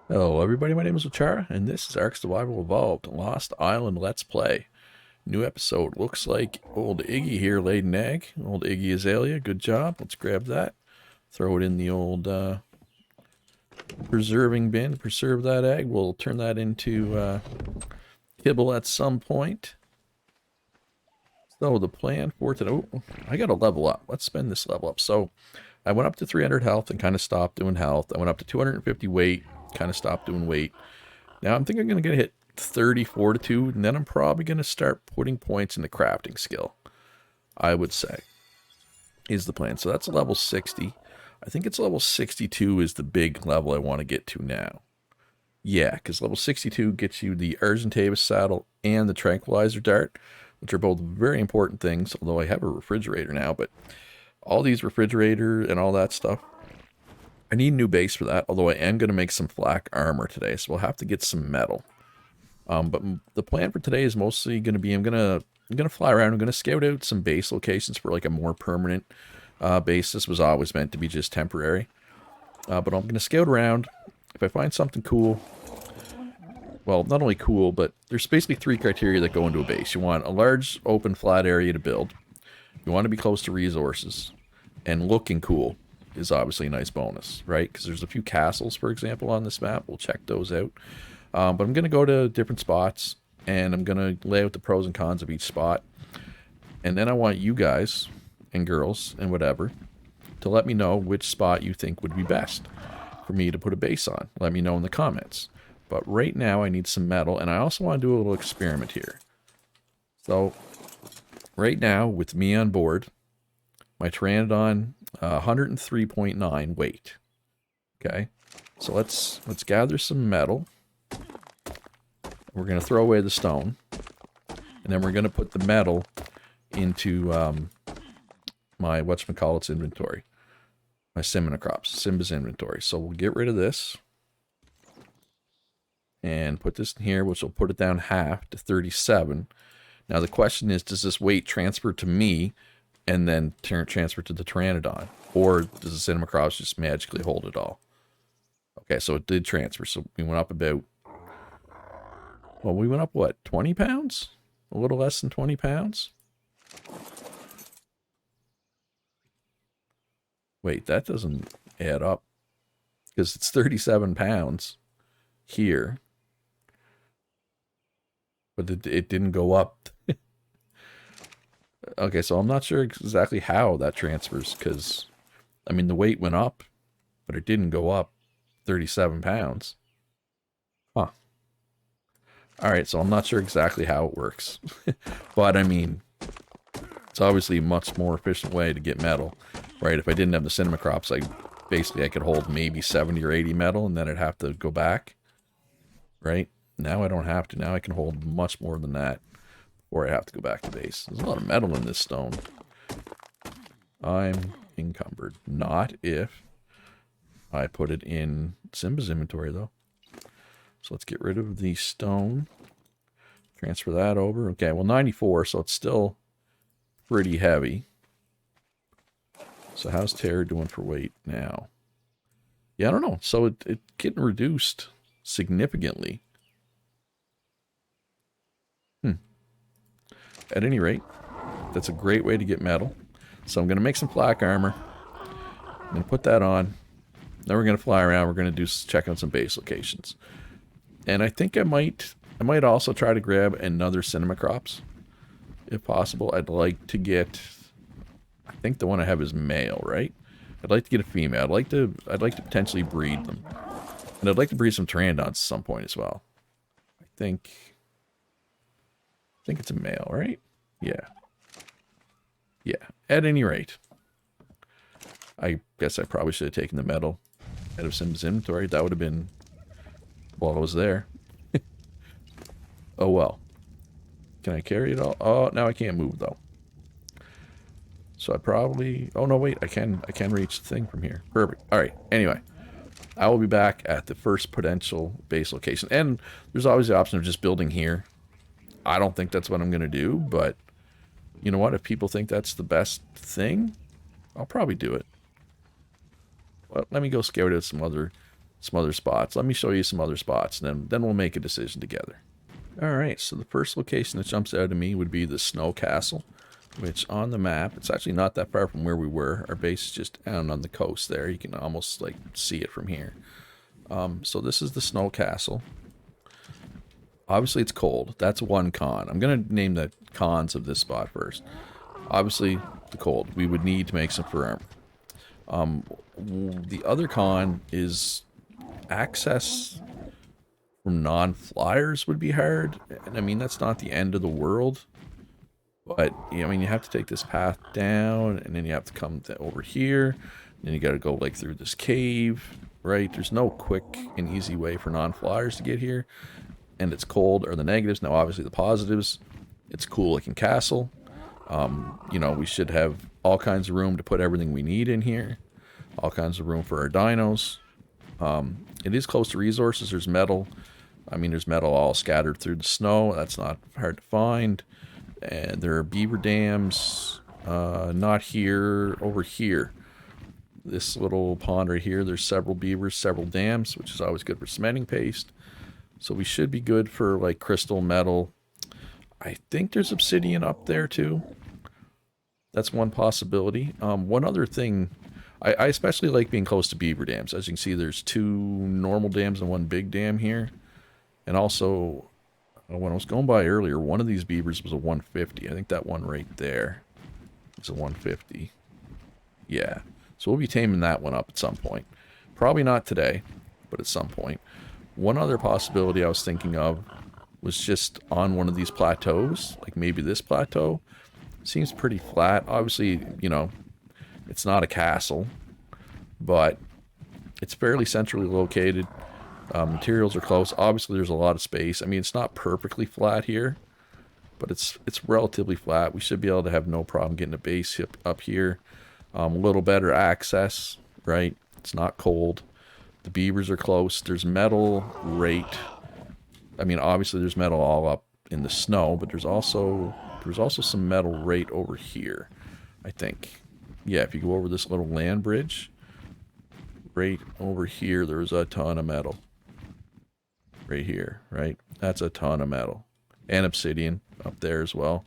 Hello everybody, my name is Ochara, and this is Ark Survival Evolved, Lost Island Let's Play. New episode. Looks like old Iggy here laid an egg. Old Iggy Azalea, good job. Let's grab that. Throw it in the old preserving bin. Preserve that egg. We'll turn that into kibble at some point. So the plan for today... Oh, I gotta level up. Let's spend this level up. So I went up to 300 health and kind of stopped doing health. I went up to 250 weight, kind of stopped doing weight. Now I'm thinking I'm going to hit 30 fortitude, and then I'm probably going to start putting points into crafting skill, I would say, is the plan. So that's level 60. I think it's level 62 is the big level I want to get to now. Yeah, because level 62 gets you the Argie Taming saddle and the tranquilizer dart, which are both very important things, although I have a refrigerator now, but all these refrigerator and all that stuff, I need a new base for that, although I am going to make some flak armor today, so we'll have to get some metal. But the plan for today is mostly going to be I'm gonna fly around. I'm going to scout out some base locations for like a more permanent base. This was always meant to be just temporary. But I'm going to scout around. If I find something cool, well, not only cool, but there's basically three criteria that go into a base. You want a large, open, flat area to build. You want to be close to resources. And looking cool is obviously a nice bonus, right? Because there's a few castles, for example, on this map. We'll check those out. But I'm going to go to different spots, and I'm going to lay out the pros and cons of each spot. And then I want you guys and girls and whatever to let me know which spot you think would be best for me to put a base on. Let me know in the comments. But right now I need some metal, and I also want to do a little experiment here. So right now, with me on board, my Pteranodon, 103.9 weight. Okay, so let's gather some metal. We're going to throw away the stone, and then we're going to put the metal into my whatchamacallit's inventory, my Simba's inventory. So we'll get rid of this and put this in here, which will put it down half to 37. Now the question is, does this weight transfer to me and then transfer to the Pteranodon, or does the cinema crops just magically hold it all? Okay, so it did transfer. So we went up about, well, we went up, what, 20 pounds? A little less than 20 pounds? Wait, that doesn't add up. Because it's 37 pounds here. But it didn't go up. Okay, so I'm not sure exactly how that transfers. Because, I mean, the weight went up, but it didn't go up 37 pounds. Huh. Alright, so I'm not sure exactly how it works. But, I mean, it's obviously a much more efficient way to get metal. Right, if I didn't have the cinema crops, I could hold maybe 70 or 80 metal, and then I'd have to go back. Right? Now I don't have to. Now I can hold much more than that before I have to go back to base. There's a lot of metal in this stone. I'm encumbered. Not if I put it in Simba's inventory, though. So let's get rid of the stone. Transfer that over. Okay, well, 94, so it's still pretty heavy. So how's Terror doing for weight now? Yeah, I don't know. So it getting reduced significantly. At any rate, that's a great way to get metal. So I'm going to make some flak armor. I'm going to put that on. Then we're going to fly around. We're going to check out some base locations. And I think I might also try to grab another cinema crops, if possible. I'd like to get, I think the one I have is male, right? I'd like to get a female. I'd like to potentially breed them. And I'd like to breed some Pteranodons at some point as well. I think it's a male, right? Yeah. Yeah. At any rate, I guess I probably should have taken the metal out of Simba's inventory. That would have been while I was there. Oh well. Can I carry it all? Oh, now I can't move though. So I probably... Oh no, wait. I can reach the thing from here. Perfect. All right. Anyway, I will be back at the first potential base location, and there's always the option of just building here. I don't think that's what I'm going to do, but you know what? If people think that's the best thing, I'll probably do it. Well, let me go scout out some other some other spots. Let me show you some other spots, and then we'll make a decision together. All right, so the first location that jumps out to me would be the Snow Castle, which on the map, it's actually not that far from where we were. Our base is just down on the coast there. You can almost like see it from here. So this is the Snow Castle. Obviously it's cold. That's one con. I'm going to name the cons of this spot first. Obviously the cold. We would need to make some fur armor. The other con is access from non-flyers would be hard. And I mean, that's not the end of the world. But, I mean, you have to take this path down, and then you have to come over here. And then you got to go, like, through this cave, right? There's no quick and easy way for non-flyers to get here. And it's cold, are the negatives. Now, obviously, the positives, it's cool-looking castle. You know, we should have all kinds of room to put everything we need in here. All kinds of room for our dinos. It is close to resources. There's metal. I mean, there's metal all scattered through the snow. That's not hard to find. And there are beaver dams, not here, over here. This little pond right here, there's several beavers, several dams, which is always good for cementing paste. So we should be good for, like, crystal, metal. I think there's obsidian up there, too. That's one possibility. One other thing, I especially like being close to beaver dams. As you can see, there's 2 normal dams and 1 big dam here. And also, when I was going by earlier, one of these beavers was a 150. I think that one right there is a 150. Yeah. So we'll be taming that one up at some point. Probably not today, but at some point. One other possibility I was thinking of was just on one of these plateaus, like maybe this plateau. Seems pretty flat. Obviously, you know, it's not a castle, but it's fairly centrally located. Materials are close. Obviously, there's a lot of space. I mean, it's not perfectly flat here, but it's relatively flat. We should be able to have no problem getting a base up here. A little better access, right? It's not cold. The beavers are close. There's metal right. I mean, obviously, there's metal all up in the snow, but there's also some metal right over here, I think. Yeah, if you go over this little land bridge, right over here, there's a ton of metal. Right here, right? That's a ton of metal. And obsidian up there as well.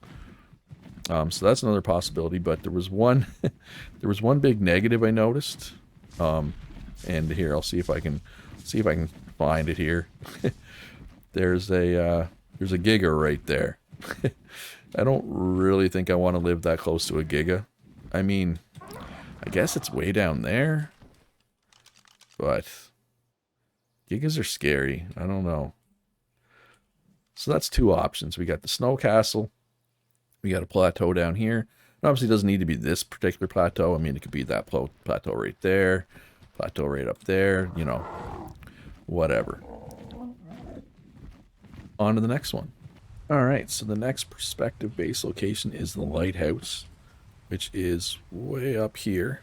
So that's another possibility, but there was one there was one big negative I noticed. And here, I'll see if I can find it here. There's a giga right there. I don't really think I want to live that close to a giga. I mean, I guess it's way down there. But gigas are scary. I don't know. So that's 2 options. We got the Snow Castle. We got a plateau down here. It obviously doesn't need to be this particular plateau. I mean, it could be that plateau right there. Plateau right up there. You know, whatever. On to the next one. Alright, so the next prospective base location is the Lighthouse, which is way up here.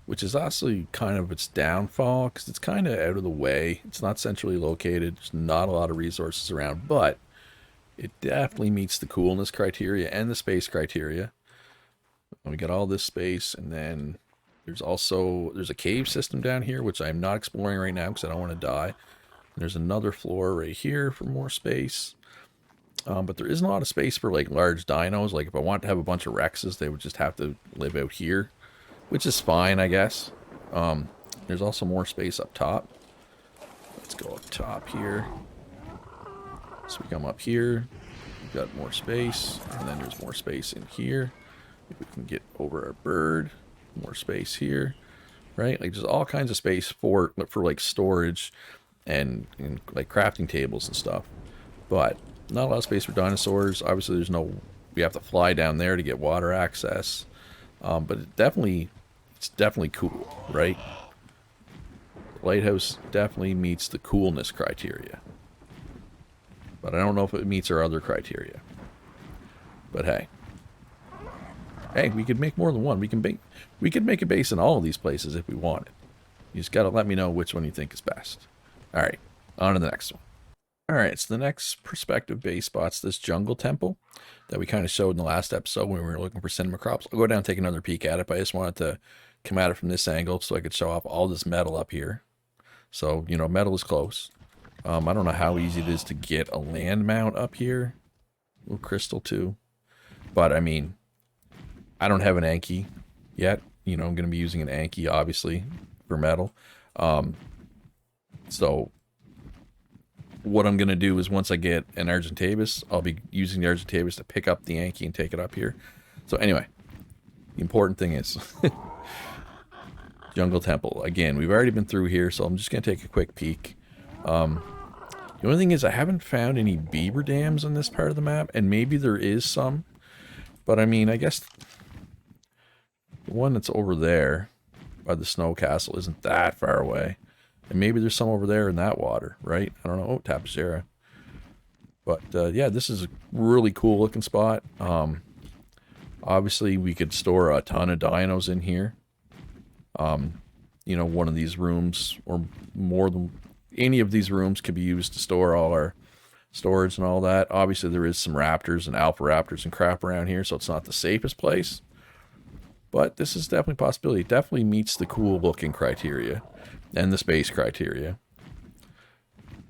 Which is actually kind of its downfall, because it's kind of out of the way. It's not centrally located. There's not a lot of resources around, but it definitely meets the coolness criteria and the space criteria. We got all this space, and then there's a cave system down here, which I'm not exploring right now because I don't want to die. And there's another floor right here for more space. But there isn't a lot of space for, like, large dinos. Like, if I wanted to have a bunch of Rexes, they would just have to live out here. Which is fine, I guess. There's also more space up top. Let's go up top here. So we come up here. We've got more space. And then there's more space in here. If we can get over our bird. More space here. Right? Like, there's all kinds of space for like, storage and like, crafting tables and stuff. But not a lot of space for dinosaurs. Obviously, we have to fly down there to get water access. But it's definitely cool, right? Lighthouse definitely meets the coolness criteria. But I don't know if it meets our other criteria. But hey. Hey, we could make more than one. We could make a base in all of these places if we wanted. You just gotta let me know which one you think is best. Alright, on to the next one. Alright, so the next prospective base spot's this jungle temple that we kind of showed in the last episode when we were looking for cinema crops. I'll go down and take another peek at it, but I just wanted to come at it from this angle so I could show off all this metal up here. So, you know, metal is close. I don't know how easy it is to get a land mount up here. A little crystal too. But, I mean, I don't have an Anki yet. You know, I'm going to be using an Anki, obviously, for metal. So, what I'm going to do is once I get an Argentabus, I'll be using the Argentabus to pick up the Anki and take it up here. So, anyway, the important thing is... Jungle Temple. Again, we've already been through here, so I'm just going to take a quick peek. The only thing is I haven't found any beaver dams on this part of the map, and maybe there is some. But, I mean, I guess the one that's over there by the snow castle isn't that far away. And maybe there's some over there in that water, right? I don't know. Oh, Tapestera. But, yeah, this is a really cool looking spot. Obviously, we could store a ton of dinos in here. You know, one of these rooms, or more than any of these rooms, could be used to store all our storage and all that. Obviously, there is some raptors and alpha raptors and crap around here, so it's not the safest place. But this is definitely a possibility. It definitely meets the cool looking criteria and the space criteria,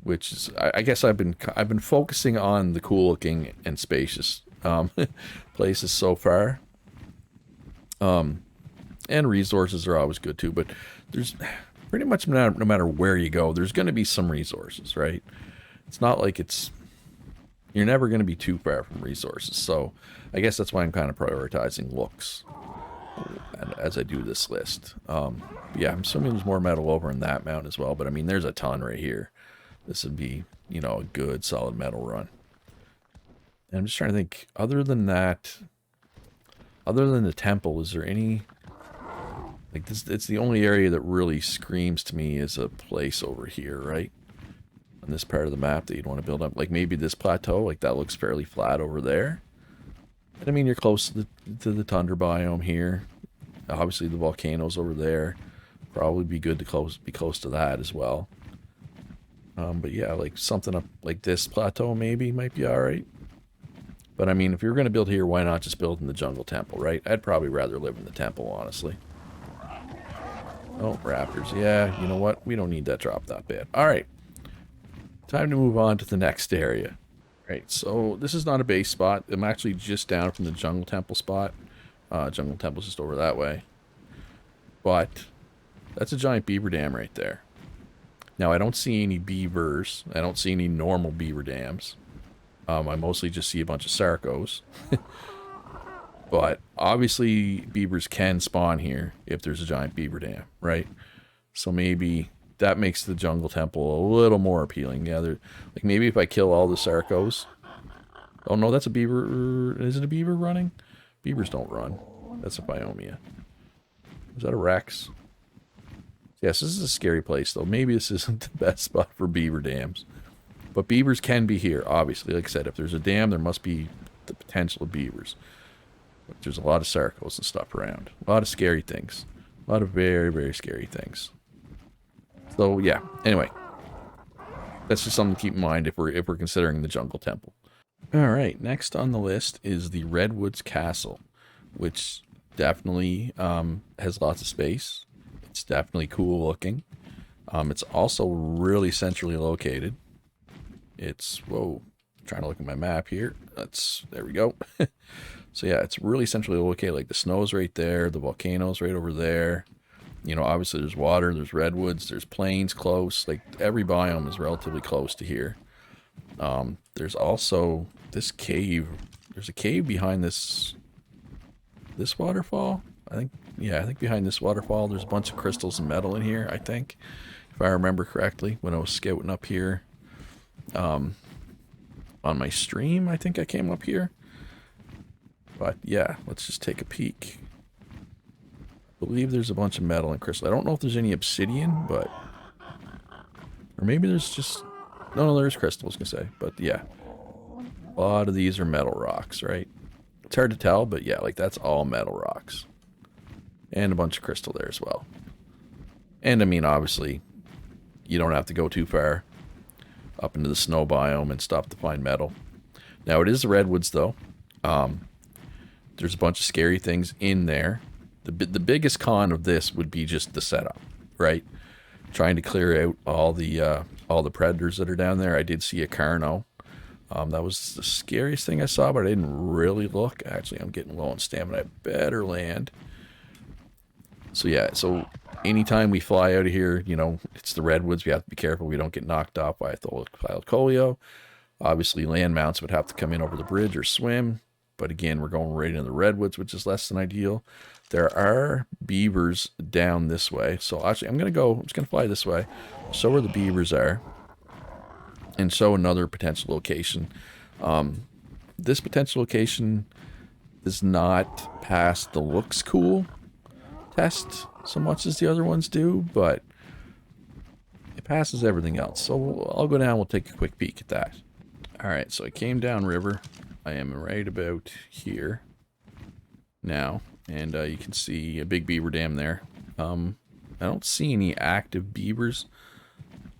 which is, I guess I've been focusing on the cool looking and spacious places so far. And resources are always good too, but there's pretty much no matter where you go, there's going to be some resources, right? It's not like you're never going to be too far from resources. So I guess that's why I'm kind of prioritizing looks as I do this list. Yeah, I'm assuming there's more metal over in that mount as well, but I mean, there's a ton right here. This would be, you know, a good solid metal run. And I'm just trying to think, other than that, other than the temple, is there any... Like this, it's the only area that really screams to me as a place over here, right? On this part of the map that you'd want to build up. Like maybe this plateau, like that looks fairly flat over there. And I mean, you're close to the tundra biome here. Obviously, the volcanoes over there. Probably be good to be close to that as well. But yeah, like something up like this plateau maybe might be all right. But I mean, if you're going to build here, why not just build in the jungle temple, right? I'd probably rather live in the temple, honestly. Oh, raptors. Yeah, you know what? We don't need that drop that bad. All right. Time to move on to the next area. All right, so this is not a base spot. I'm actually just down from the jungle temple spot. Jungle temple's just over that way. But that's a giant beaver dam right there. Now, I don't see any beavers. I don't see any normal beaver dams. I mostly just see a bunch of sarcos. But obviously beavers can spawn here if there's a giant beaver dam, right? So maybe that makes the jungle temple a little more appealing. Yeah, like maybe if I kill all the sarcos. Oh no, that's a beaver. Is it a beaver running? Beavers don't run. That's a biomia. Is that a Rex? Yes, this is a scary place though. Maybe this isn't the best spot for beaver dams. But beavers can be here, obviously. Like I said, if there's a dam, there must be the potential of beavers. But there's a lot of sarcos and stuff around. A lot of scary things. A lot of very, very scary things. So, yeah. Anyway. That's just something to keep in mind if we're considering the jungle temple. Alright, next on the list is the Redwoods Castle. Which definitely has lots of space. It's definitely cool looking. It's also really centrally located. It's... Whoa. I'm trying to look at my map here. There we go. So yeah, it's really centrally located. Like the snow's right there, the volcano's right over there. You know, obviously there's water, there's redwoods, there's plains close. Like every biome is relatively close to here. There's also this cave. There's a cave behind this waterfall. I think behind this waterfall there's a bunch of crystals and metal in here, I think. If I remember correctly, when I was scouting up here. On my stream, I think I came up here. But yeah, let's just take a peek. I believe there's a bunch of metal and crystal. I don't know if there's any obsidian, but... Or maybe there's just... No, there's crystal, I was going to say. But yeah. A lot of these are metal rocks, right? It's hard to tell, but yeah, like that's all metal rocks. And a bunch of crystal there as well. And I mean, obviously, you don't have to go too far up into the snow biome and stuff to find metal. Now, it is the redwoods, though. There's a bunch of scary things in there. The biggest con of this would be just the setup, right? trying to clear out all the predators that are down there. I did see a Carno. That was the scariest thing I saw, but I didn't really look. Actually, I'm getting low on stamina. I better land. So yeah, so anytime we fly out of here, you know, it's the Redwoods. We have to be careful we don't get knocked off by a Thylacoleo. Obviously, land mounts would have to come in over the bridge or swim. But again, we're going right into the Redwoods, which is less than ideal. There are beavers down this way. So actually, I'm just going to fly this way. Show where the beavers are. And show another potential location. This potential location does not pass the looks cool test so much as the other ones do, but it passes everything else. So I'll go down, we'll take a quick peek at that. Alright, so I came down river. I am right about here now, and you can see a big beaver dam there. I don't see any active beavers.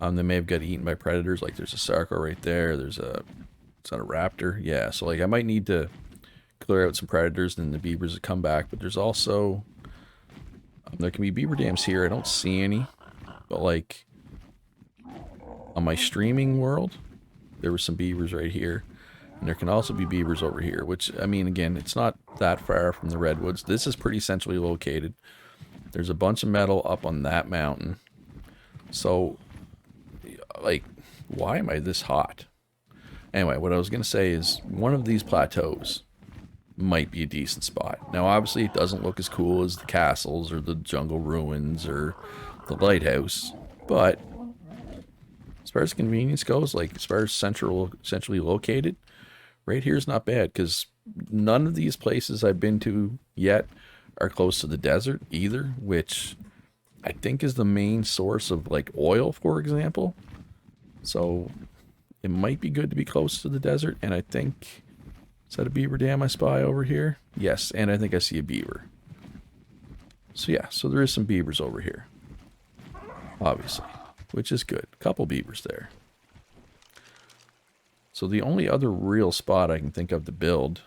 They may have got eaten by predators, like there's a Sarco right there, there's a, it's not a raptor, yeah, so like I might need to clear out some predators and then the beavers will come back, but there's also, there can be beaver dams here, I don't see any, but like, on my streaming world, there were some beavers right here, and there can also be beavers over here, which, I mean, again, it's not that far from the Redwoods. This is pretty centrally located. There's a bunch of metal up on that mountain, so like, why am I this hot? Anyway, what I was going to say is one of these plateaus might be a decent spot. Now, obviously, it doesn't look as cool as the castles or the jungle ruins or the lighthouse, but as far as convenience goes, like as far as centrally located, right here is not bad because none of these places I've been to yet are close to the desert either, which I think is the main source of like oil, for example. So it might be good to be close to the desert, and I think, is that a beaver dam I spy over here? Yes, and I think I see a beaver. So yeah, so there is some beavers over here, obviously, which is good. A couple beavers there. So the only other real spot I can think of to build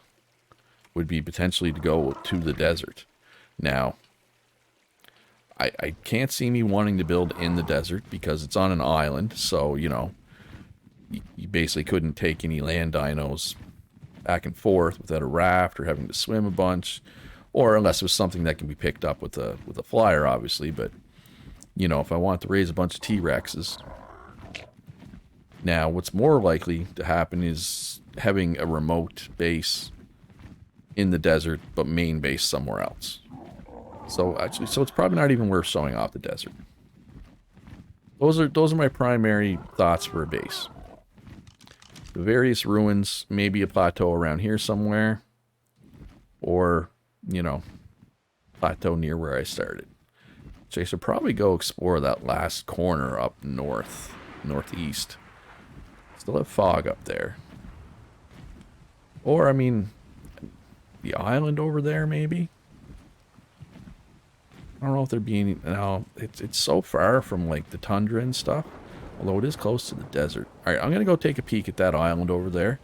would be potentially to go to the desert. Now, I can't see me wanting to build in the desert because it's on an island, so, you know, you basically couldn't take any land dinos back and forth without a raft or having to swim a bunch, or unless it was something that can be picked up with a flyer, obviously. But, you know, if I want to raise a bunch of T-Rexes. Now, what's more likely to happen is having a remote base in the desert, but main base somewhere else. So actually, so it's probably not even worth showing off the desert. Those are my primary thoughts for a base. The various ruins, maybe a plateau around here somewhere, or, you know, plateau near where I started. So I should probably go explore that last corner up northeast. Still have fog up there. Or, I mean, the island over there, maybe? I don't know if there'd be any... No, it's so far from, like, the tundra and stuff. Although it is close to the desert. Alright, I'm going to go take a peek at that island over there.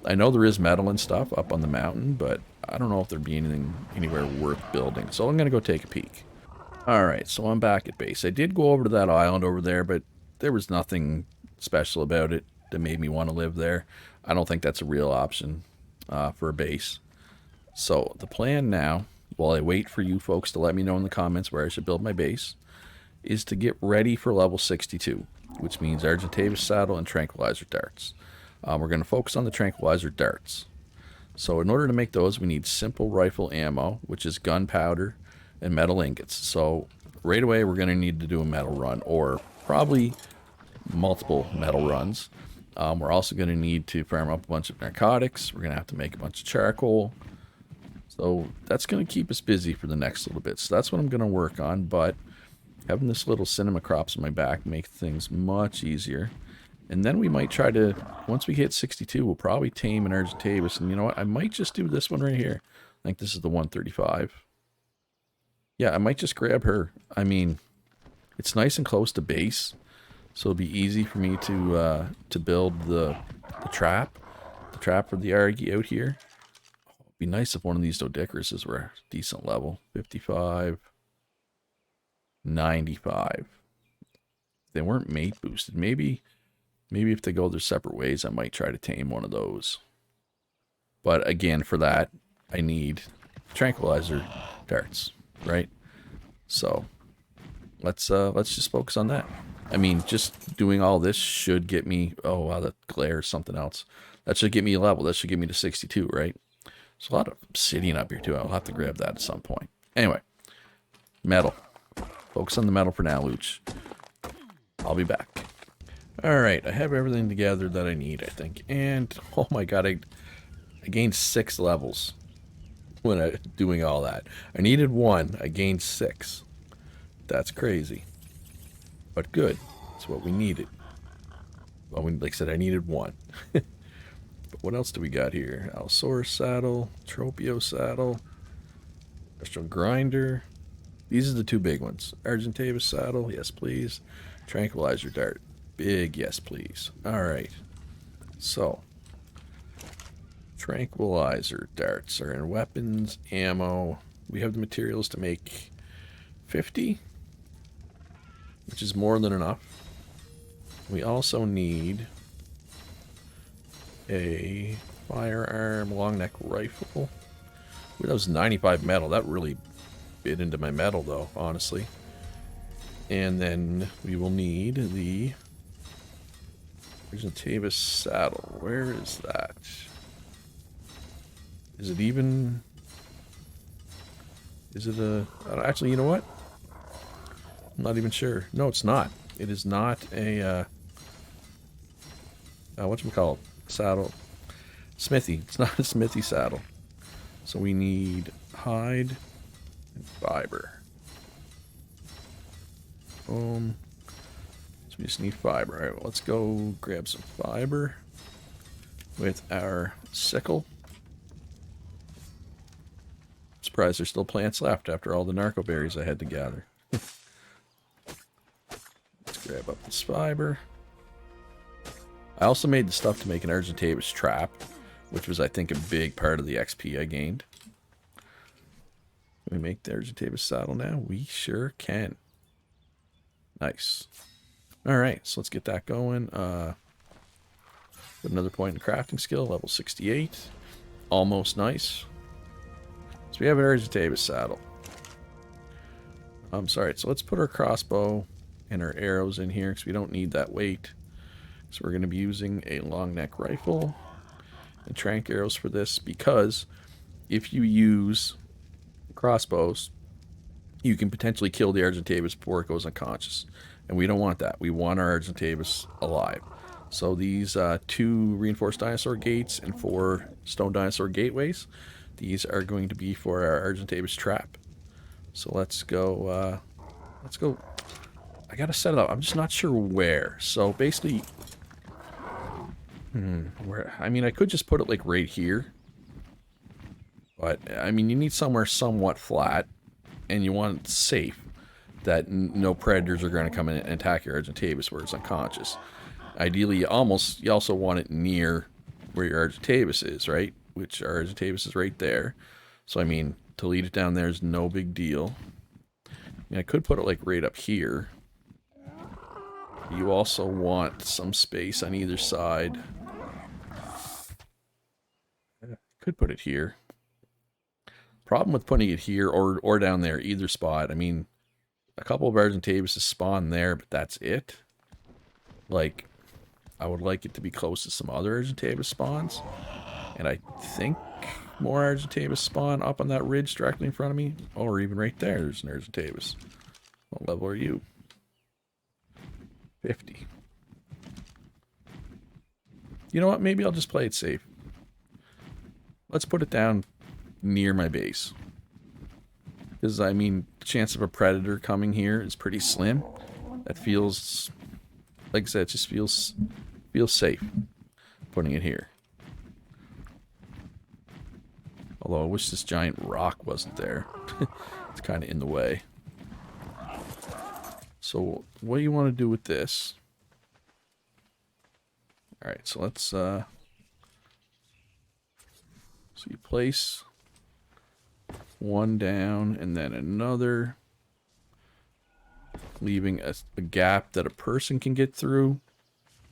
I know there is metal and stuff up on the mountain, but I don't know if there'd be anything anywhere worth building. So I'm going to go take a peek. Alright, so I'm back at base. I did go over to that island over there, but there was nothing special about it that made me want to live there. I don't think that's a real option for a base. So the plan now, while I wait for you folks to let me know in the comments where I should build my base, is to get ready for level 62, which means Argie saddle and tranquilizer darts. We're going to focus on the tranquilizer darts. So in order to make those, we need simple rifle ammo, which is gunpowder and metal ingots. So right away, we're going to need to do a metal run, or probably multiple metal runs. We're also going to need to farm up a bunch of narcotics. We're going to have to make a bunch of charcoal. So that's going to keep us busy for the next little bit. So that's what I'm going to work on, but having this little cinema crops on my back make things much easier. And then we might try to, once we hit 62, we'll probably tame an Argie. And you know what? I might just do this one right here. I think this is the 135. Yeah, I might just grab her. I mean, it's nice and close to base, so it'll be easy for me to build the trap for the Argie out here. It'd be nice if one of these Doedicruses were a decent level. 55, 95. they weren't mate boosted. Maybe if they go their separate ways, I might try to tame one of those. But again, for that, I need tranquilizer darts, right? So let's just focus on that. I mean, just doing all this should get me. Oh wow, that glare is something else. That should get me a level. That should get me to 62, right? There's a lot of obsidian up here too. I'll have to grab that at some point. Anyway, metal. Focus on the metal for now, Luch. I'll be back. Alright, I have everything together that I need, I think. And, oh my god, I gained 6 levels when I doing all that. I needed 1, I gained 6. That's crazy. But good. That's what we needed. Well, like I said, I needed 1. But what else do we got here? Allosaurus saddle, Tropio saddle, Industrial grinder. These are the 2 big ones. Argentavis saddle, yes please. Tranquilizer dart, big yes please. Alright, so tranquilizer darts are in weapons, ammo. We have the materials to make 50, which is more than enough. We also need a firearm long neck rifle. Ooh, that was 95 metal. That really bit into my metal though, honestly. And then we will need the Argentavis saddle. Where is that? Is it even... Is it a... Actually, you know what? I'm not even sure. No, it's not. It is not a... whatchamacallit? Saddle. Smithy. It's not a smithy saddle. So we need hide and fiber. So we just need fiber. Alright, well, let's go grab some fiber with our sickle. Surprised there's still plants left after all the narco berries I had to gather. Let's grab up this fiber. I also made the stuff to make an Argentavis trap, which was, I think, a big part of the XP I gained. Can we make the Argentavis saddle now? We sure can. Nice. Alright, so let's get that going. Put another point in crafting skill, level 68. Almost nice. So we have an Argentavis saddle. I'm sorry, so let's put our crossbow and our arrows in here because we don't need that weight. So we're going to be using a long neck rifle and trank arrows for this because if you use crossbows, you can potentially kill the Argentavis before it goes unconscious. And we don't want that. We want our Argentavis alive. So these 2 reinforced dinosaur gates and 4 stone dinosaur gateways, these are going to be for our Argentavis trap. So let's go, I gotta set it up. I'm just not sure where. So basically, where, I mean, I could just put it like right here. But, I mean, you need somewhere somewhat flat. And you want it safe, that no predators are going to come in and attack your Argentavis where it's unconscious. Ideally, you also want it near where your Argentavis is, right? Which our Argentavis is right there. So I mean, to lead it down there is no big deal. I mean, I could put it like right up here. You also want some space on either side. Could put it here. Problem with putting it here or down there, either spot. I mean, a couple of Argentavis spawn there, but that's it. Like, I would like it to be close to some other Argentavis spawns. And I think more Argentavis spawn up on that ridge directly in front of me. Or even right there, there's an Argentavis. What level are you? 50. You know what? Maybe I'll just play it safe. Let's put it down near my base. Because, I mean, the chance of a predator coming here is pretty slim. That feels, like I said, it just feels safe putting it here. Although I wish this giant rock wasn't there. It's kind of in the way. So, what do you want to do with this? Alright, so let's, so you place one down and then another. leaving a gap that a person can get through,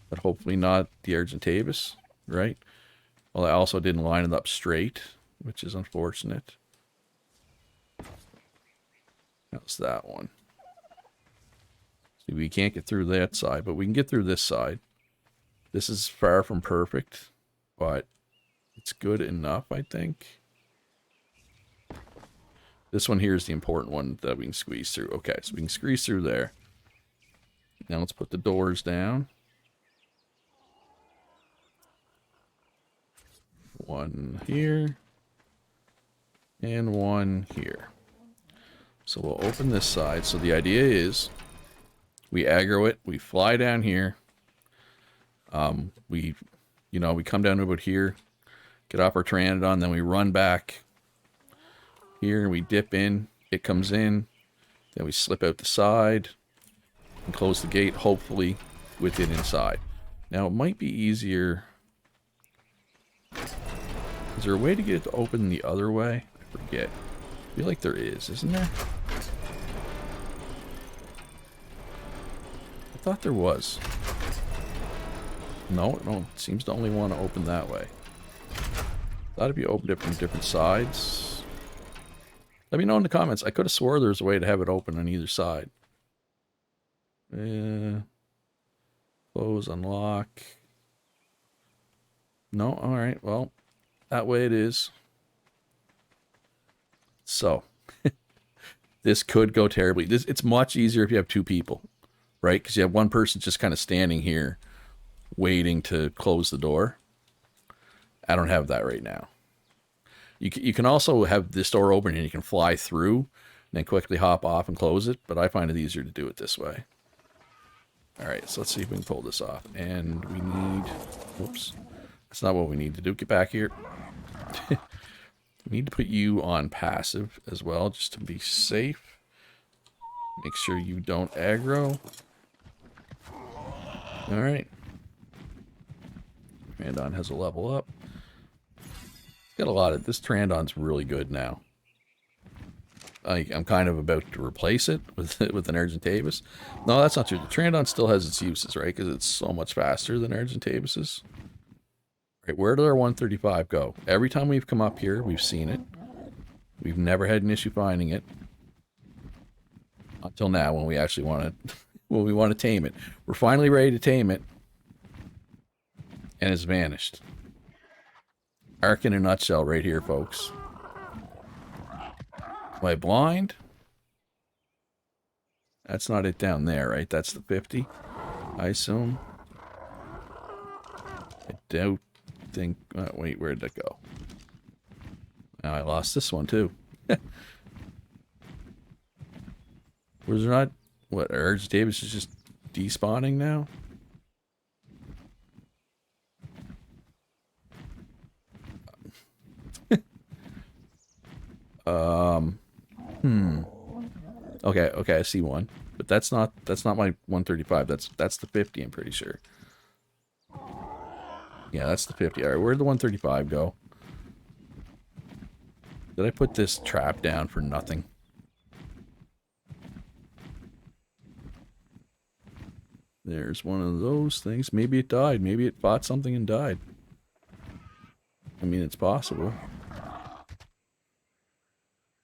but hopefully not the Argentavis, right? Well, I also didn't line it up straight, which is unfortunate. How's that one? See, we can't get through that side, but we can get through this side. This is far from perfect, but it's good enough, I think. This one here is the important one that we can squeeze through. Okay, so we can squeeze through there. Now let's put the doors down. One here. And one here. So we'll open this side. So the idea is we aggro it. We fly down here. We come down to about here. Get off our Pteranodon. Then we run back. Here we dip in. It comes in. Then we slip out the side. And close the gate, hopefully, with it inside. Now, it might be easier. Is there a way to get it to open the other way? I forget. I feel like there is, isn't there? I thought there was. No, it seems to only want to open that way. Thought if you opened it from different sides. Let me know in the comments. I could have swore there was a way to have it open on either side. Close, unlock. No, alright, well, that way it is. So, this could go terribly. It's much easier if you have two people, right? Because you have one person just kind of standing here waiting to close the door. I don't have that right now. You can also have this door open and you can fly through and then quickly hop off and close it, but I find it easier to do it this way. Alright, so let's see if we can pull this off. And we need... Whoops. That's not what we need to do. Get back here. We need to put you on passive as well, just to be safe. Make sure you don't aggro. Alright. Pteranodon has a level up. Got a lot of... This Pteranodon's really good now. I'm kind of about to replace it with an Argentavis. No, that's not true. The Pteranodon still has its uses, right? Because it's so much faster than Argentavis. Right, where did our 135 go? Every time we've come up here, we've seen it. We've never had an issue finding it. Until now, when we actually want to... when we want to tame it. We're finally ready to tame it. And it's vanished. Arc in a nutshell right here, folks. Am I blind? That's not it down there, right? That's the 50, I assume. I don't think... wait, where did it go? Now I lost this one, too. Was there not... What, Argies is just despawning now? Okay, I see one. But that's not my 135. That's the 50, I'm pretty sure. Yeah, that's the 50. Alright, where'd the 135 go? Did I put this trap down for nothing? There's one of those things. Maybe it died. Maybe it fought something and died. I mean, it's possible.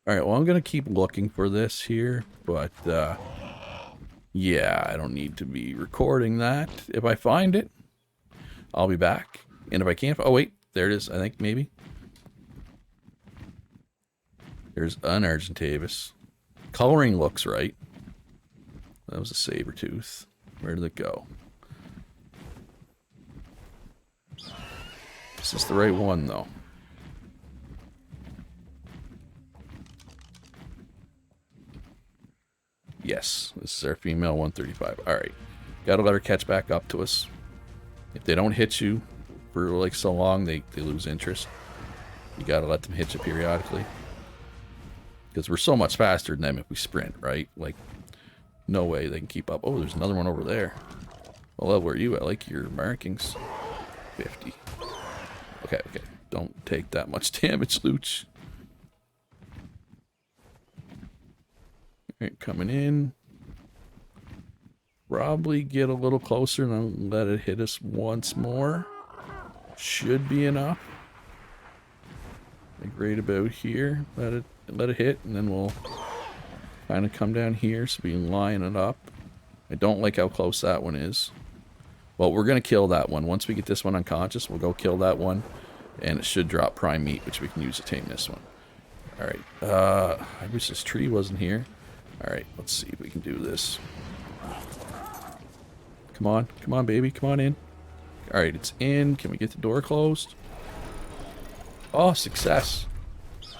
Alright, well, I'm going to keep looking for this here, but, yeah, I don't need to be recording that. If I find it, I'll be back. And if I can't... Oh, wait, there it is, I think, maybe. There's an Argentavis. Coloring looks right. That was a saber-tooth. Where did it go? This is the right one, though. Yes, this is our female 135. Alright. Gotta let her catch back up to us. If they don't hit you for like so long, they lose interest. You gotta let them hit you periodically. Because we're so much faster than them if we sprint, right? Like, no way they can keep up. Oh, there's another one over there. Well, where are you? I like your markings. 50. Okay. Don't take that much damage, Looch. Alright, coming in. probably get a little closer and then let it hit us once more. Should be enough. Like right about here. Let it hit, and then we'll kind of come down here so we can line it up. I don't like how close that one is. Well, we're going to kill that one. Once we get this one unconscious, we'll go kill that one. And it should drop prime meat, which we can use to tame this one. Alright. I wish this tree wasn't here. Alright, let's see if we can do this. Come on. Come on, baby. Come on in. Alright, it's in. Can we get the door closed? Oh, success.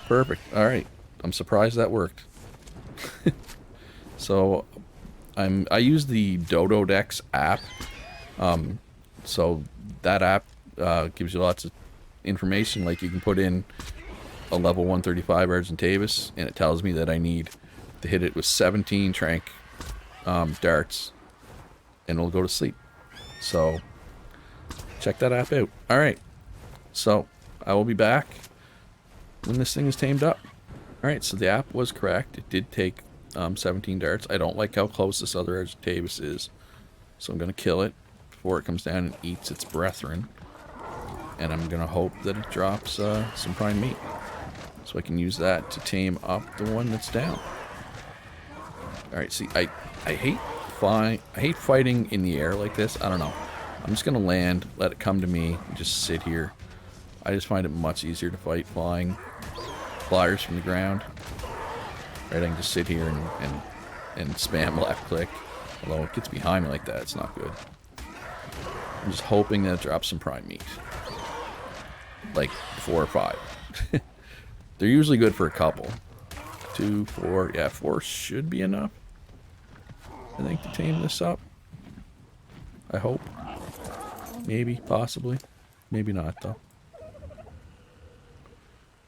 Perfect. Alright. I'm surprised that worked. So, I use the Dodo Dex app. So that app gives you lots of information. Like you can put in a level 135 Argentavis, and it tells me that I need to hit it with 17 trank darts, and it'll go to sleep. So check that app out. All right. So I will be back when this thing is tamed up. All right. So the app was correct. It did take 17 darts. I don't like how close this other Argentavis is, so I'm gonna kill it before it comes down and eats its brethren. And I'm going to hope that it drops some prime meat, so I can use that to tame up the one that's down. Alright, see, I hate fighting in the air like this. I don't know. I'm just going to land, let it come to me, and just sit here. I just find it much easier to fight flyers from the ground. Right, I can just sit here and spam left click. Although it gets behind me like that, it's not good. I'm just hoping that it drops some prime meat. Like 4 or 5. They're usually good for a couple. 2, 4. Yeah, 4 should be enough, I think, to tame this up. I hope. Maybe, possibly. Maybe not, though.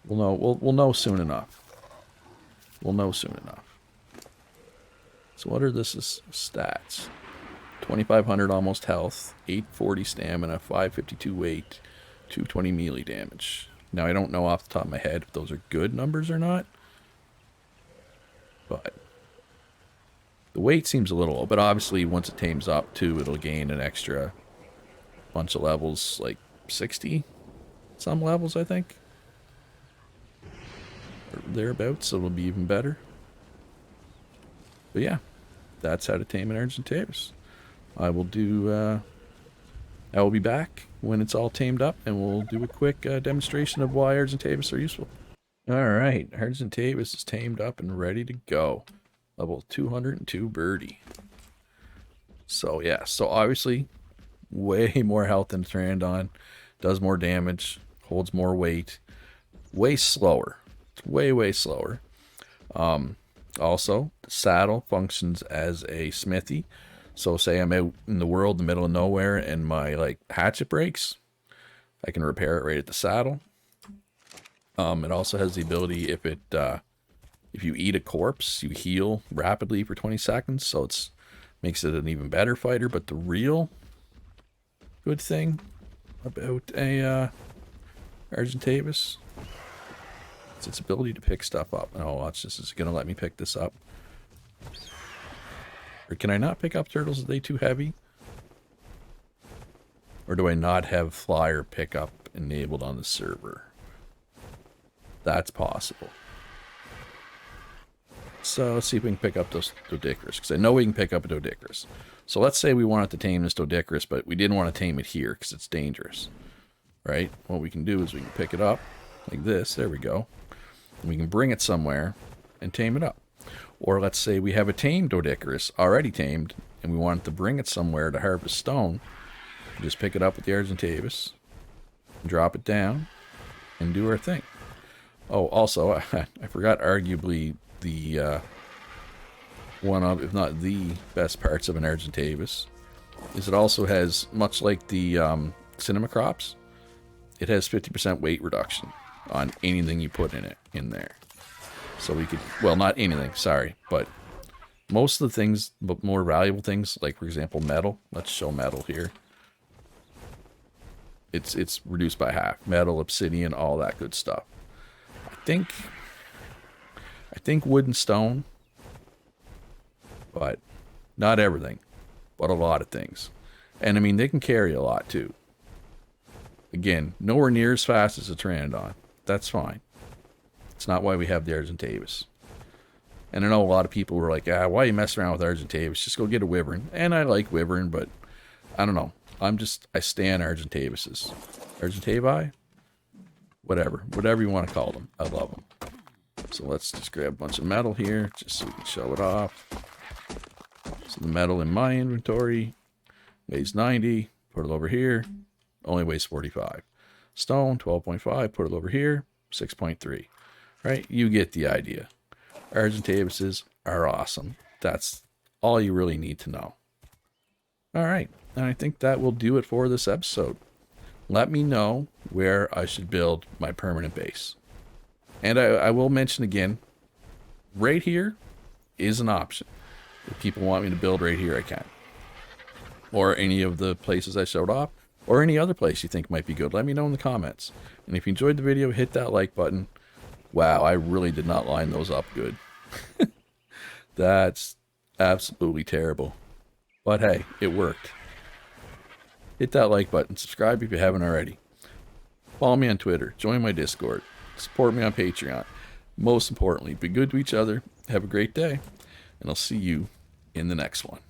We'll know. We'll know soon enough. We'll know soon enough. So what are this stats? 2,500 almost health, 840 stamina, 552 weight, 220 melee damage. Now I don't know off the top of my head if those are good numbers or not, but the weight seems a little low. But obviously once it tames up too, it'll gain an extra bunch of levels, like 60 some levels, I think, or thereabouts, so it'll be even better. But yeah, that's how to tame an Argentavis. I will be back when it's all tamed up, and we'll do a quick demonstration of why Argentavis are useful. Alright, Argentavis is tamed up and ready to go. Level 202 birdie. So yeah, so obviously way more health than Pteranodon, does more damage, holds more weight, way slower. It's way slower. Also, the saddle functions as a smithy. So say I'm out in the world, in the middle of nowhere, and my hatchet breaks, I can repair it right at the saddle. It also has the ability, if you eat a corpse, you heal rapidly for 20 seconds, so it's makes it an even better fighter. But the real good thing about a Argentavis is its ability to pick stuff up. Oh, watch this. Is it going to let me pick this up? Or can I not pick up turtles? Are they too heavy? Or do I not have flyer pickup enabled on the server? That's possible. So let's see if we can pick up those Doedicurus, because I know we can pick up a Doedicurus. So let's say we wanted to tame this Doedicurus, but we didn't want to tame it here because it's dangerous. Right? What we can do is we can pick it up like this. There we go. And we can bring it somewhere and tame it up. Or let's say we have a tamed Doedicurus already tamed, and we want to bring it somewhere to harvest stone. We just pick it up with the Argentavis, drop it down, and do our thing. Oh, also, I forgot arguably the one of, if not the best parts of an Argentavis, is it also has, much like the cinema crops, it has 50% weight reduction on anything you put in there. So we could, well, not anything, sorry, but most of the things, but more valuable things, like for example metal. Let's show metal here. It's reduced by half. Metal, obsidian, all that good stuff. I think wood and stone, but not everything. but a lot of things. And I mean, they can carry a lot too. Again, nowhere near as fast as a Pteranodon. That's fine. It's not why we have the Argentavis. And I know a lot of people were like, why are you messing around with Argentavis? Just go get a Wyvern. And I like Wyvern, but I don't know. I stand Argentavises. Argentavi? Whatever you want to call them. I love them. So let's just grab a bunch of metal here, just so we can show it off. So the metal in my inventory weighs 90. Put it over here. Only weighs 45. Stone, 12.5. Put it over here. 6.3. Right? You get the idea. Argentavises are awesome. That's all you really need to know. All right. And I think that will do it for this episode. Let me know where I should build my permanent base. And I will mention again, right here is an option. If people want me to build right here, I can. Or any of the places I showed off, or any other place you think might be good. Let me know in the comments. And if you enjoyed the video, hit that like button. Wow, I really did not line those up good. That's absolutely terrible. But hey, it worked. Hit that like button. Subscribe if you haven't already. Follow me on Twitter. Join my Discord. Support me on Patreon. Most importantly, be good to each other. Have a great day. And I'll see you in the next one.